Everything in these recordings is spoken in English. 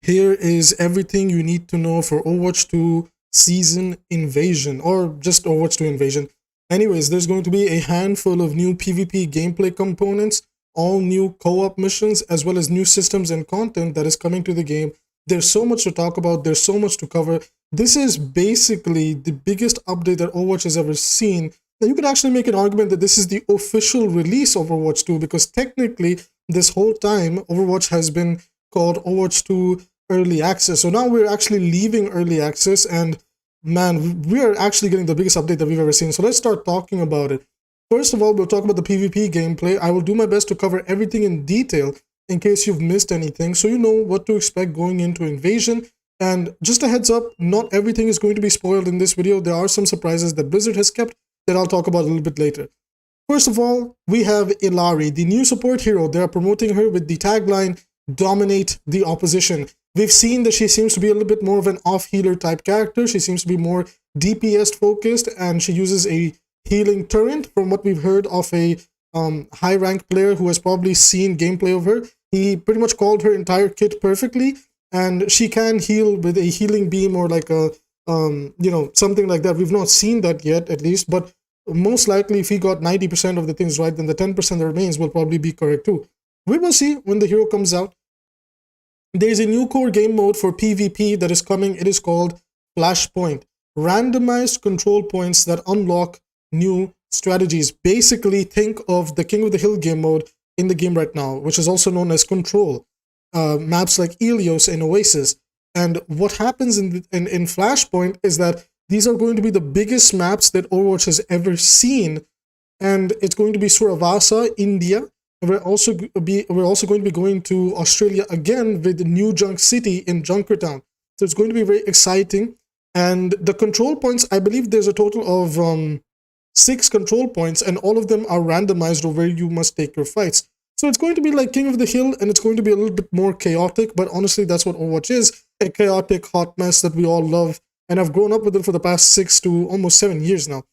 Here is everything you need to know for Overwatch 2 Season Invasion, or just Overwatch 2 Invasion. Anyways, there's going to be a handful of new PvP gameplay components, all new co-op missions, as well as new systems and content that is coming to the game. There's so much to talk about, there's so much to cover. This is basically the biggest update that Overwatch has ever seen. Now, you could actually make an argument that this is the official release of Overwatch 2, because technically, this whole time, Overwatch has been called Overwatch 2 Early Access. So now we're actually leaving Early Access, and man, we are actually getting the biggest update that we've ever seen. So let's start talking about it. First of all, we'll talk about the PvP gameplay. I will do my best to cover everything in detail in case you've missed anything, so you know what to expect going into Invasion. And just a heads up, not everything is going to be spoiled in this video. There are some surprises that Blizzard has kept that I'll talk about a little bit later. First of all, we have 𝐒𝐿aRi, the new support hero. They are promoting her with the tagline, "Dominate the opposition." We've seen that she seems to be a little bit more of an off-healer type character. She seems to be more DPS focused, and she uses a healing turret. From what we've heard of a high-ranked player who has probably seen gameplay of her, he pretty much called her entire kit perfectly, and she can heal with a healing beam or like a something like that. We've not seen that yet, at least, but most likely if he got 90% of the things right, then the 10% that remains will probably be correct too. We will see when the hero comes out. There's a new core game mode for PvP that is coming. It is called Flashpoint. Randomized control points that unlock new strategies. Basically, think of the King of the Hill game mode in the game right now, which is also known as Control. Maps like Ilios and Oasis. And what happens in Flashpoint is that these are going to be the biggest maps that Overwatch has ever seen. And it's going to be Surabaya, India. And we're also going to be going to Australia again with New Junk City in Junkertown. So it's going to be very exciting. And the control points, I believe there's a total of 6 control points, and all of them are randomized of where you must take your fights. So it's going to be like King of the Hill, and it's going to be a little bit more chaotic, but honestly, that's what Overwatch is, a chaotic hot mess that we all love, and I've grown up with it for the past 6 to almost 7 years now.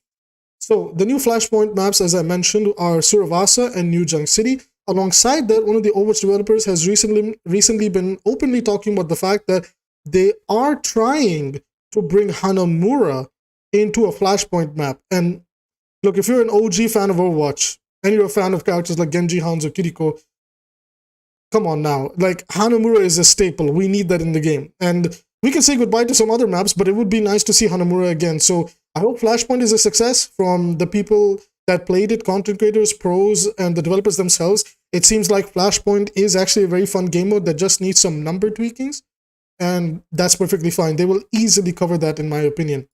So the new Flashpoint maps, as I mentioned, are Surabaya and New Junk City. Alongside that, one of the Overwatch developers has recently been openly talking about the fact that they are trying to bring Hanamura into a Flashpoint map. And look, if you're an OG fan of Overwatch, and you're a fan of characters like Genji, Hanzo, Kiriko, come on now. Like, Hanamura is a staple. We need that in the game. And we can say goodbye to some other maps, but it would be nice to see Hanamura again. So I hope Flashpoint is a success from the people that played it, content creators, pros, and the developers themselves. It seems like Flashpoint is actually a very fun game mode that just needs some number tweakings, and that's perfectly fine. They will easily cover that, in my opinion.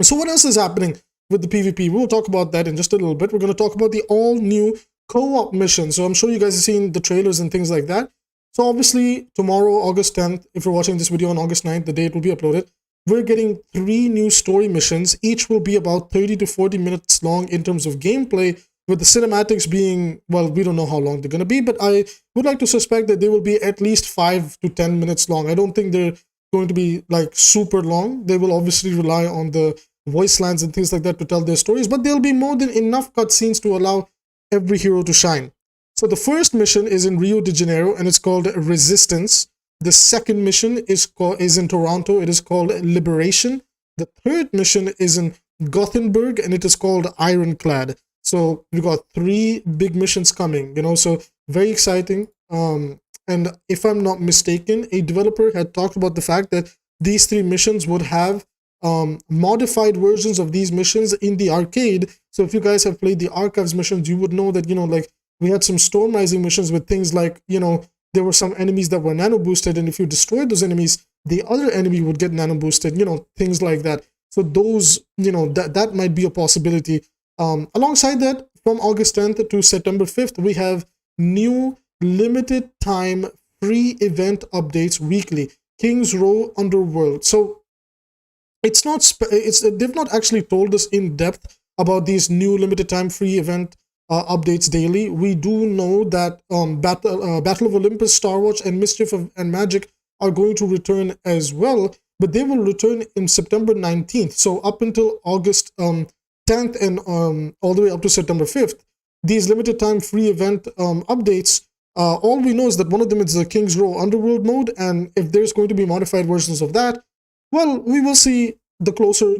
So what else is happening with the PvP? We'll talk about that in just a little bit. We're going to talk about the all-new co-op mission. So I'm sure you guys have seen the trailers and things like that. So obviously, tomorrow, August 10th, if you're watching this video on August 9th, the day it will be uploaded, we're getting 3 new story missions. Each will be about 30 to 40 minutes long in terms of gameplay, with the cinematics being, well, we don't know how long they're going to be, but I would like to suspect that they will be at least 5 to 10 minutes long. I don't think they're going to be like super long. They will obviously rely on the voice lines and things like that to tell their stories, but there'll be more than enough cutscenes to allow every hero to shine. So the first mission is in Rio de Janeiro, and it's called Resistance. The second mission is in Toronto. It is called Liberation. The third mission is in Gothenburg, and it is called Ironclad. So we got 3 big missions coming, so very exciting. And if I'm not mistaken, a developer had talked about the fact that these 3 missions would have modified versions of these missions in the arcade. So if you guys have played the Archives missions, you would know that, like, we had some Storm Rising missions with things like, there were some enemies that were nano boosted, and if you destroyed those enemies, the other enemy would get nano boosted, things like that. So those, that might be a possibility. Alongside that, from August 10th to September 5th, we have new limited time free event updates weekly. King's Row Underworld. So they've not actually told us in depth about these new limited time free event updates daily. We do know that Battle of Olympus, Star Watch, and Mischief and Magic are going to return as well, but they will return in September 19th. So up until August 10th and all the way up to September 5th, these limited time free event updates All we know is that one of them is the King's Row Underworld mode, and if there's going to be modified versions of that, well, we will see the closer,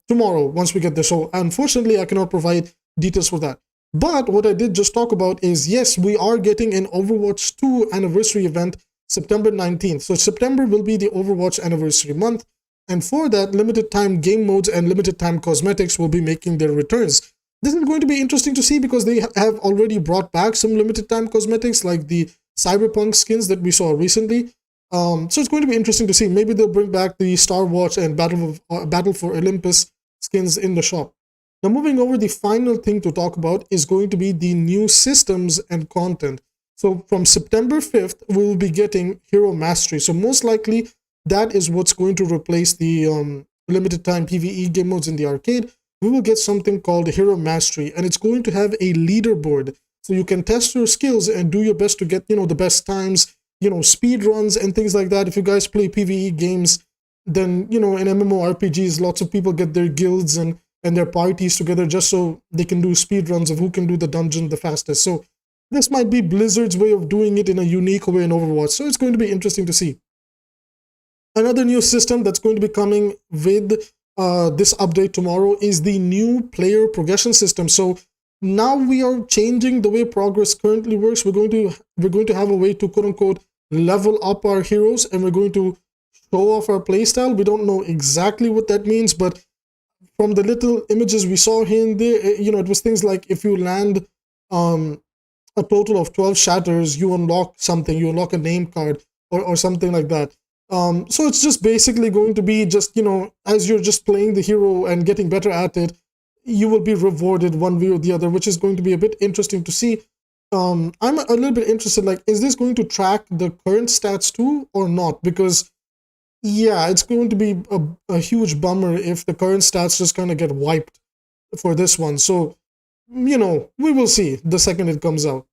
tomorrow once we get there. So unfortunately, I cannot provide details for that. But what I did just talk about is, yes, we are getting an Overwatch 2 anniversary event September 19th. So September will be the Overwatch anniversary month. And for that, limited time game modes and limited time cosmetics will be making their returns. This is going to be interesting to see because they have already brought back some limited time cosmetics like the Cyberpunk skins that we saw recently. So it's going to be interesting to see. Maybe they'll bring back the Star Watch and Battle for Olympus skins in the shop. Now, moving over, the final thing to talk about is going to be the new systems and content. So from September 5th, we will be getting Hero Mastery. So most likely, that is what's going to replace the limited time PvE game modes in the arcade. We will get something called Hero Mastery, and it's going to have a leaderboard. So you can test your skills and do your best to get, the best times, speed runs and things like that. If you guys play PvE games, then, in MMORPGs, lots of people get their guilds and their parties together just so they can do speed runs of who can do the dungeon the fastest. So this might be Blizzard's way of doing it in a unique way in Overwatch. So it's going to be interesting to see. Another new system that's going to be coming with this update tomorrow is the new player progression system. So now we are changing the way progress currently works. We're going to have a way to quote unquote level up our heroes, and we're going to show off our playstyle. We don't know exactly what that means, but from the little images we saw here and there, it was things like if you land a total of 12 shatters, you unlock something, you unlock a name card or something like that. So it's just basically going to be just, as you're just playing the hero and getting better at it, you will be rewarded one way or the other, which is going to be a bit interesting to see. I'm a little bit interested, like, is this going to track the current stats too or not? Because yeah, it's going to be a huge bummer if the current stats just kind of get wiped for this one. So, we will see the second it comes out.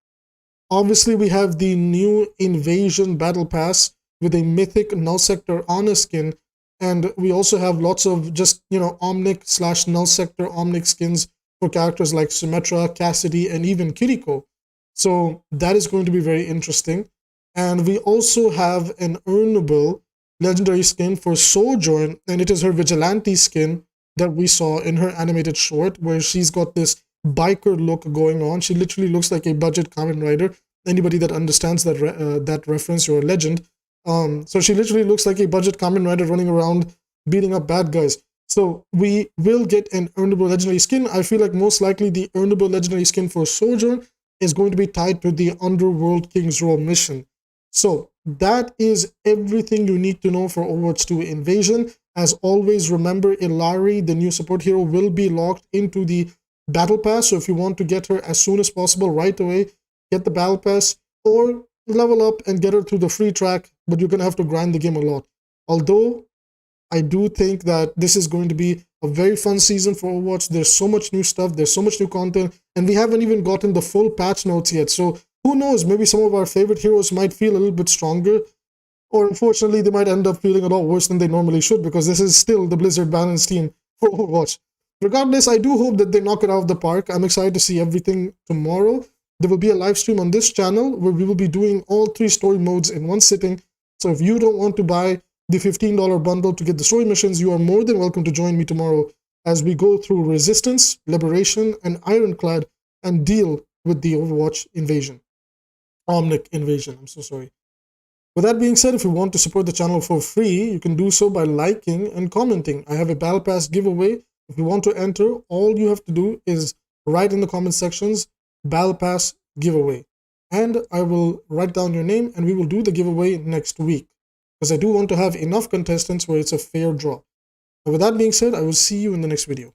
Obviously, we have the new Invasion Battle Pass with a mythic Null Sector Honor skin. And we also have lots of just, Omnic / Null Sector Omnic skins for characters like Symmetra, Cassidy, and even Kiriko. So that is going to be very interesting. And we also have an earnable legendary skin for Sojourn, and it is her Vigilante skin that we saw in her animated short, where she's got this biker look going on. She literally looks like a budget Kamen Rider. Anybody that understands that reference, you're a legend. So she literally looks like a budget Kamen Rider running around beating up bad guys. So we will get an earnable legendary skin. I feel like most likely the earnable legendary skin for Sojourn is going to be tied to the Underworld King's Row mission. So that is everything you need to know for Overwatch 2 Invasion. As always, remember Illari, the new support hero, will be locked into the Battle Pass. So if you want to get her as soon as possible, right away, get the Battle Pass or level up and get her through the free track, but you're going to have to grind the game a lot. Although, I do think that this is going to be a very fun season for Overwatch. There's so much new stuff, there's so much new content, and we haven't even gotten the full patch notes yet. So who knows, maybe some of our favorite heroes might feel a little bit stronger, or unfortunately they might end up feeling a lot worse than they normally should, because this is still the Blizzard balance team for Overwatch. Regardless, I do hope that they knock it out of the park. I'm excited to see everything tomorrow. There will be a live stream on this channel where we will be doing all 3 story modes in one sitting. So if you don't want to buy the $15 bundle to get the story missions, you are more than welcome to join me tomorrow as we go through Resistance, Liberation, and Ironclad and deal with the Overwatch invasion. Omnic invasion, I'm so sorry. With that being said, if you want to support the channel for free, you can do so by liking and commenting. I have a Battle Pass giveaway. If you want to enter, all you have to do is write in the comment sections, Battle Pass giveaway. And I will write down your name and we will do the giveaway next week, because I do want to have enough contestants where it's a fair draw. And with that being said, I will see you in the next video.